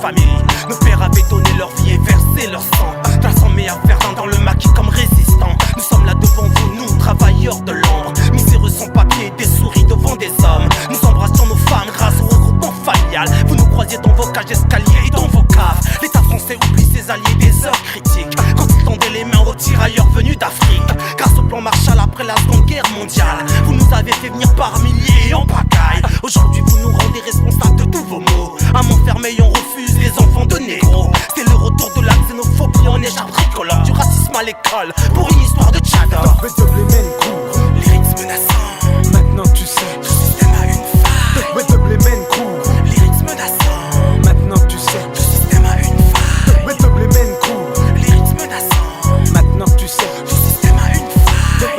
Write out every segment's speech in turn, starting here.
famille. Nos pères avaient donné leur vie et versé leur sang, plaçant mes affaires dans le maquis comme résistants. Nous sommes là devant vous, nous, travailleurs de l'ombre, miséreux sans papier, des souris devant des hommes. Nous embrassions nos femmes grâce au regroupement familial. Vous nous croisiez dans vos cages d'escalier et dans vos caves. L'État français oublie ses alliés des heures critiques, quand il tendait les mains aux tirailleurs venus d'Afrique. Grâce au plan Marshall après la Seconde Guerre mondiale, vous nous avez fait venir par milliers et en pagaille. Aujourd'hui vous nous rendez responsables de tous vos maux. À Montfermeil on refuse les enfants de négros. C'est le retour de la xénophobie en écharpe tricolore, du racisme à l'école pour une histoire de tchador. Les rythmes menaçants, Maintenant tu sais, le système a une faille. Les rythmes menaçants, maintenant tu sais, le système a une faille. Les rythmes menaçants, maintenant tu sais, le système a une faille.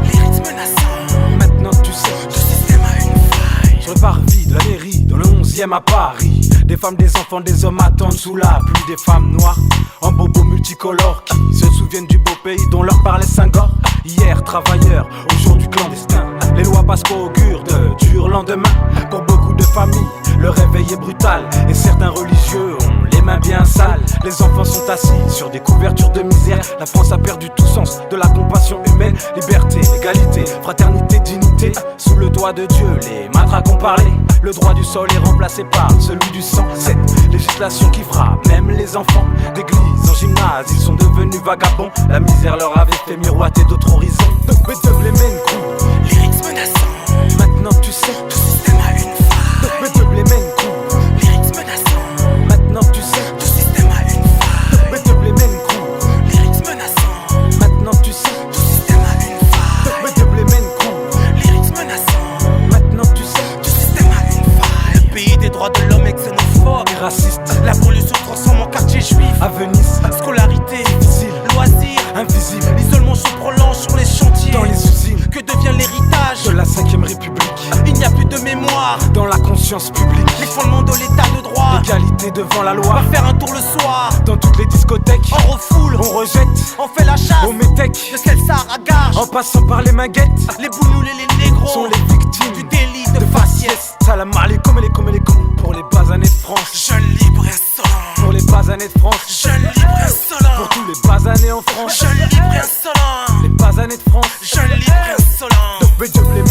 Les rythmes menaçants, maintenant tu sais. le système a une faille. Sur le parvis de la mairie, dans le 11e à Paris, des femmes, des enfants, des hommes attendent sous la pluie. Des femmes noires en bobos multicolores qui se souviennent du beau pays dont leur parlait Senghor. Hier travailleurs, aujourd'hui clandestins, les lois passent qu'augurent de durs lendemains. Pour beaucoup de familles, le réveil est brutal et certains religieux ont les mains bien sales. Les enfants sont assis sur des couvertures de misère. La France a perdu tout sens de la compassion humaine. Liberté, égalité, fraternité, dignité. Sous le doigt de Dieu, les matraques ont parlé. Le droit du sol est remplacé par celui du sang. Cette législation qui frappe même les enfants d'église en gymnase, ils sont devenus vagabonds. La misère leur avait fait miroiter d'autres horizons. Les rythmes menaçants, Maintenant tu sais, le système a une faille. Les rythmes menaçants, maintenant tu sais, le système a une faille. Les rythmes menaçants, maintenant tu sais, le système a une faille. Les rythmes menaçants, maintenant tu sais. le système a une faille. Le pays des droits de l'homme est xénophobe et raciste. La police se transforme en quartier juif. À Venise, scolarité difficile, loisirs invisibles, l'isolement se prolonge sur les chantiers. Dans les usines, que devient l'héritage de la 5ème République? Il n'y a plus de mémoire dans la conscience publique. Les fondements de l'état de droit, l'égalité devant la loi. Va faire un tour le soir dans toutes les discothèques. On refoule, on rejette, on fait la chasse aux métèques. De Celsar à Garges, en passant par les Minguettes. Les bounouls et les négros sont les victimes du délit de faciès. Salam alaikum, pour les bas années de France. Jeune libre insolent, Pour les bas années de France. jeune libre insolent, Pour tous les bas années en France. jeune libre insolent, Les bas années de France. jeune libre insolent. Bédieu, les